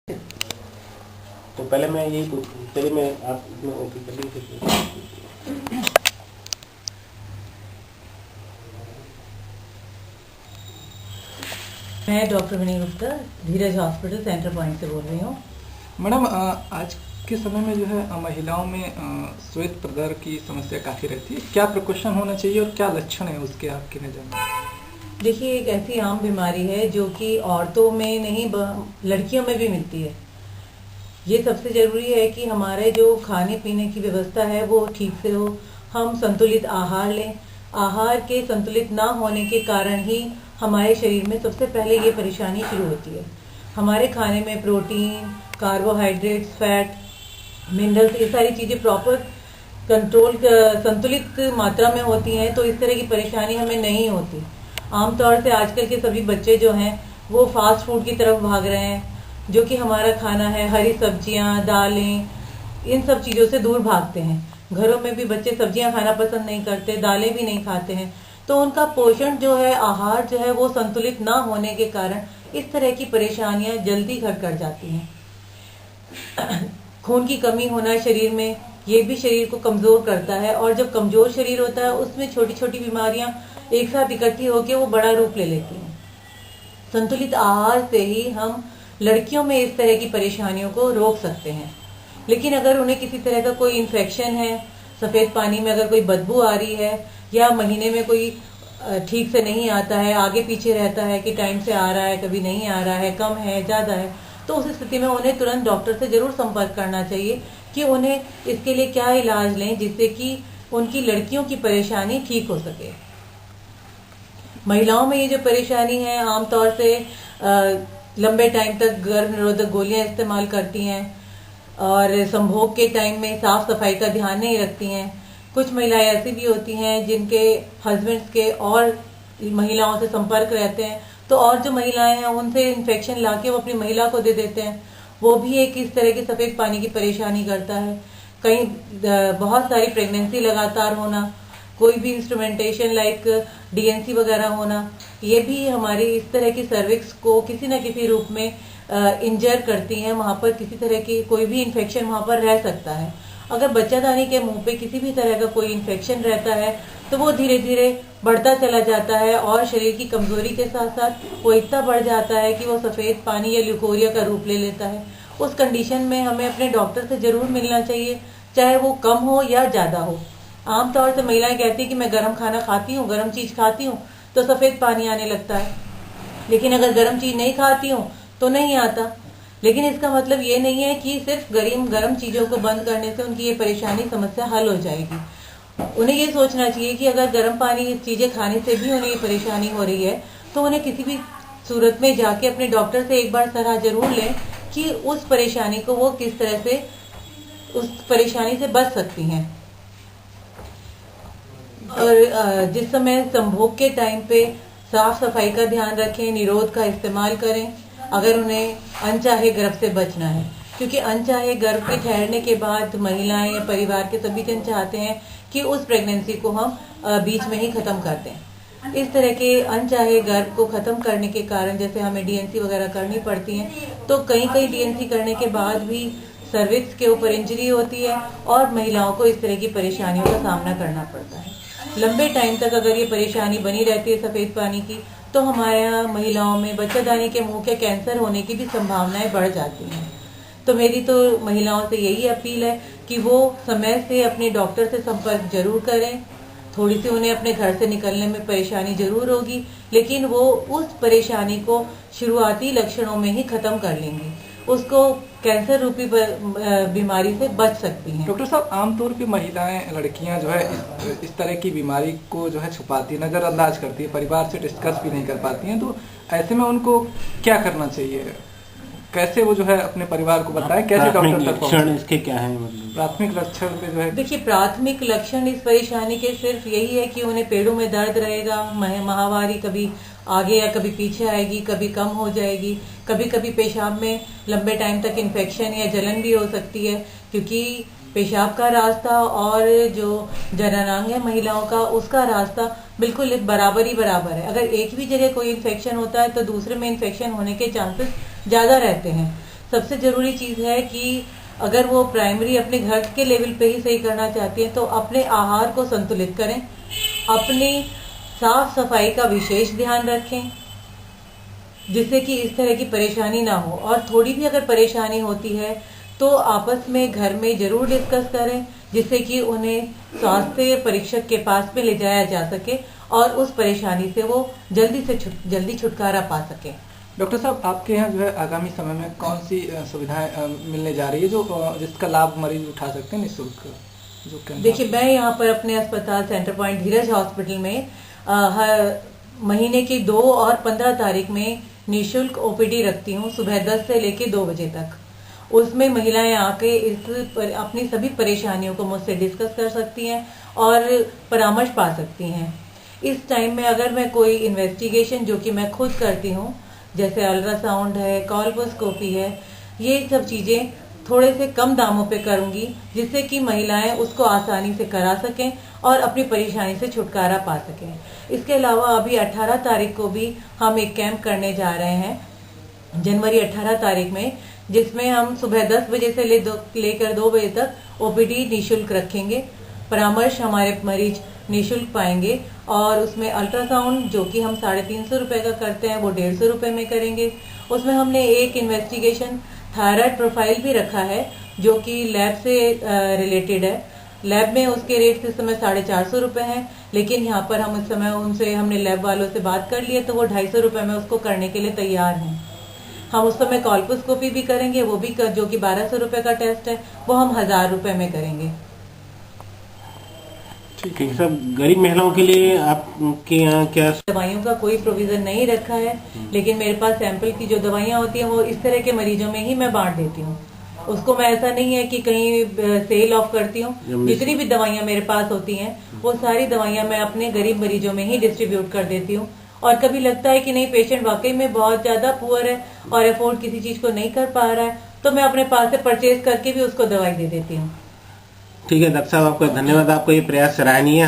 तो पहले मैं यही चलिए मैं आप ओके चलिए। मैं डॉक्टर विनी गुप्ता धीरज हॉस्पिटल सेंटर पॉइंट से बोल रही हूँ। मैडम आज के समय में जो है महिलाओं में श्वेत प्रदर की समस्या काफ़ी रहती है। क्या प्रिकॉशन होना चाहिए और क्या लक्षण है उसके आपकी नज़र में? देखिए, एक ऐसी आम बीमारी है जो कि औरतों में नहीं लड़कियों में भी मिलती है। ये सबसे ज़रूरी है कि हमारे जो खाने पीने की व्यवस्था है वो ठीक से हो, हम संतुलित आहार लें। आहार के संतुलित ना होने के कारण ही हमारे शरीर में सबसे पहले ये परेशानी शुरू होती है। हमारे खाने में प्रोटीन, कार्बोहाइड्रेट्स, फैट, मिनरल्स, ये सारी चीज़ें प्रॉपर कंट्रोल संतुलित मात्रा में होती हैं तो इस तरह की परेशानी हमें नहीं होती। आमतौर से आजकल के सभी बच्चे जो हैं वो फास्ट फूड की तरफ भाग रहे हैं, जो कि हमारा खाना है, हरी सब्जियां, दालें, इन सब चीज़ों से दूर भागते हैं। घरों में भी बच्चे सब्जियां खाना पसंद नहीं करते, दालें भी नहीं खाते हैं, तो उनका पोषण जो है, आहार जो है वो संतुलित ना होने के कारण इस तरह की परेशानियां जल्दी घर कर जाती हैं। खून की कमी होना शरीर में, ये भी शरीर को कमजोर करता है, और जब कमजोर शरीर होता है उसमें छोटी छोटी बीमारियां एक साथ इकट्ठी होकर वो बड़ा रूप ले लेती हैं। संतुलित आहार से ही हम लड़कियों में इस तरह की परेशानियों को रोक सकते हैं। लेकिन अगर उन्हें किसी तरह का कोई इन्फेक्शन है, सफ़ेद पानी में अगर कोई बदबू आ रही है, या महीने में कोई ठीक से नहीं आता है, आगे पीछे रहता है कि टाइम से आ रहा है, कभी नहीं आ रहा है, कम है, ज़्यादा है, तो उस स्थिति में उन्हें तुरंत डॉक्टर से ज़रूर संपर्क करना चाहिए कि उन्हें इसके लिए क्या इलाज लें जिससे कि उनकी लड़कियों की परेशानी ठीक हो सके। महिलाओं में ये जो परेशानी है, आमतौर से लंबे टाइम तक गर्भ निरोधक गोलियां इस्तेमाल करती हैं और संभोग के टाइम में साफ सफाई का ध्यान नहीं रखती हैं। कुछ महिलाएं ऐसी भी होती हैं जिनके हस्बैंड्स के और महिलाओं से संपर्क रहते हैं, तो और जो महिलाएं हैं उनसे इन्फेक्शन लाके वो अपनी महिला को दे देते हैं। वो भी एक इस तरह की सफ़ेद पानी की परेशानी करता है। कहीं बहुत सारी प्रेगनेंसी लगातार होना, कोई भी इंस्ट्रूमेंटेशन लाइक डीएनसी वगैरह होना, ये भी हमारी इस तरह की सर्विक्स को किसी न किसी रूप में इंजर करती हैं। वहाँ पर किसी तरह की कोई भी इन्फेक्शन वहाँ पर रह सकता है। अगर बच्चादानी के मुंह पे किसी भी तरह का कोई इन्फेक्शन रहता है तो वो धीरे धीरे बढ़ता चला जाता है और शरीर की कमजोरी के साथ साथ वो इतना बढ़ जाता है कि वो सफ़ेद पानी या ल्यूकोरिया का रूप ले लेता है। उस कंडीशन में हमें अपने डॉक्टर से ज़रूर मिलना चाहिए, चाहे वो कम हो या ज़्यादा हो। आमतौर से महिलाएं कहती हैं कि मैं गर्म खाना खाती हूँ, गर्म चीज़ खाती हूँ तो सफ़ेद पानी आने लगता है, लेकिन अगर गर्म चीज़ नहीं खाती हूँ तो नहीं आता। लेकिन इसका मतलब ये नहीं है कि सिर्फ गर्म चीज़ों को बंद करने से उनकी ये परेशानी समस्या हल हो जाएगी। उन्हें ये सोचना चाहिए कि अगर गर्म पानी चीज़ें खाने से भी उन्हें ये परेशानी हो रही है तो उन्हें किसी भी सूरत में जाके अपने डॉक्टर से एक बार सलाह जरूर लें कि उस परेशानी को वो किस तरह से उस परेशानी से बच सकती हैं। और जिस समय संभोग के टाइम पे साफ सफाई का ध्यान रखें, निरोध का इस्तेमाल करें अगर उन्हें अनचाहे गर्भ से बचना है, क्योंकि अनचाहे गर्भ के ठहरने के बाद महिलाएं या परिवार के सभी जन चाहते हैं कि उस प्रेगनेंसी को हम बीच में ही खत्म कर दें। इस तरह के अनचाहे गर्भ को खत्म करने के कारण जैसे हमें डीएनसी वगैरह करनी पड़ती है, तो कई डीएनसी करने के बाद भी सर्विक्स के ऊपर इंजरी होती है और महिलाओं को इस तरह की परेशानियों का सामना करना पड़ता है। लंबे टाइम तक अगर ये परेशानी बनी रहती है सफ़ेद पानी की, तो हमारे यहाँ महिलाओं में बच्चादानी के मुंह के कैंसर होने की भी संभावनाएं बढ़ जाती हैं। तो मेरी तो महिलाओं से यही अपील है कि वो समय से अपने डॉक्टर से संपर्क जरूर करें। थोड़ी सी उन्हें अपने घर से निकलने में परेशानी जरूर होगी, लेकिन वो उस परेशानी को शुरुआती लक्षणों में ही खत्म कर लेंगी, उसको कैंसर रूपी बीमारी से बच सकती हैं। डॉक्टर साहब, आमतौर पे महिलाएं, लड़कियां जो है इस तरह की बीमारी को जो है छुपाती है, नज़रअंदाज करती है, परिवार से डिस्कस भी नहीं कर पाती हैं, तो ऐसे में उनको क्या करना चाहिए? कैसे वो जो है अपने परिवार को बताएं, कैसे डॉक्टर तक लक्षण इसके क्या है? मतलब प्राथमिक लक्षण पे जो है, देखिए, प्राथमिक लक्षण इस परेशानी के सिर्फ यही है कि उन्हें पेड़ों में दर्द रहेगा, माहवारी कभी आगे या कभी पीछे आएगी, कभी कम हो जाएगी, कभी कभी पेशाब में लंबे टाइम तक इन्फेक्शन या जलन भी हो सकती है, क्योंकि पेशाब का रास्ता और जो जननांग है महिलाओं का, उसका रास्ता बिल्कुल बराबर है। अगर एक भी जगह कोई इन्फेक्शन होता है तो दूसरे में इन्फेक्शन होने के चांसेस ज़्यादा रहते हैं। सबसे जरूरी चीज है कि अगर वो प्राइमरी अपने घर के लेवल पे ही सही करना चाहती है तो अपने आहार को संतुलित करें, अपनी साफ सफाई का विशेष ध्यान रखें, जिससे कि इस तरह की परेशानी ना हो। और थोड़ी भी अगर परेशानी होती है तो आपस में घर में जरूर डिस्कस करें, जिससे कि उन्हें स्वास्थ्य परीक्षक के पास में ले जाया जा सके और उस परेशानी से वो जल्दी छुटकारा पा सके। डॉक्टर साहब, आपके यहाँ जो है आगामी समय में कौन सी सुविधाएं मिलने जा रही है जिसका लाभ मरीज उठा सकते हैं निःशुल्क? जो देखिए, मैं यहाँ पर अपने अस्पताल सेंटर पॉइंट धीरज हॉस्पिटल में हर महीने की 2 और 15 तारीख में निःशुल्क ओपीडी रखती हूँ, सुबह 10 से लेकर 2 बजे तक। उसमें महिलाएं आके अपनी सभी परेशानियों को मुझसे डिस्कस कर सकती हैं और परामर्श पा सकती हैं। इस टाइम में अगर मैं कोई इन्वेस्टिगेशन जो कि मैं खुद करती हूँ, जैसे अल्ट्रासाउंड है, कॉल्पोस्कोपी है, ये सब चीजें थोड़े से कम दामों पे करूंगी, जिससे कि महिलाएं उसको आसानी से करा सकें और अपनी परेशानी से छुटकारा पा सकें। इसके अलावा अभी 18 तारीख को भी हम एक कैंप करने जा रहे हैं, जनवरी 18 तारीख में, जिसमें हम सुबह 10 बजे से लेकर 2 बजे तक ओपीडी निःशुल्क रखेंगे। परामर्श हमारे मरीज निःशुल्क पाएंगे और उसमें अल्ट्रासाउंड जो कि हम 350 रुपए का करते हैं वो 150 रुपए में करेंगे। उसमें हमने एक इन्वेस्टिगेशन थायराइड प्रोफाइल भी रखा है जो कि लैब से रिलेटेड है। लैब में उसके रेट इस समय 450 रुपए हैं, लेकिन यहाँ पर हम इस समय हमने लैब वालों से बात कर ली है तो वो 250 रुपए में उसको करने के लिए तैयार हैं। हम उस समय कॉल्पोस्कोपी भी करेंगे, वो भी जो कि 1200 रुपए का टेस्ट है, वो हम 1000 रुपए में करेंगे। ठीक है। सब गरीब महिलाओं के लिए आपके यहाँ क्या दवाइयों का कोई प्रोविजन नहीं रखा है, लेकिन मेरे पास सैंपल की जो दवाइयाँ होती हैं वो इस तरह के मरीजों में ही मैं बांट देती हूँ। उसको मैं ऐसा नहीं है कि कहीं सेल ऑफ करती हूँ। जितनी भी दवाइयाँ मेरे पास होती हैं वो सारी दवाइयाँ मैं अपने गरीब मरीजों में ही डिस्ट्रीब्यूट कर देती हूँ। और कभी लगता है कि नहीं, पेशेंट वाकई में बहुत ज्यादा पुअर है और अफोर्ड किसी चीज को नहीं कर पा रहा है, तो मैं अपने पास से परचेज करके भी उसको दवाई दे देती हूँ। ठीक है डॉक्टर साहब, आपका धन्यवाद। आपका ये प्रयास सराहनीय है।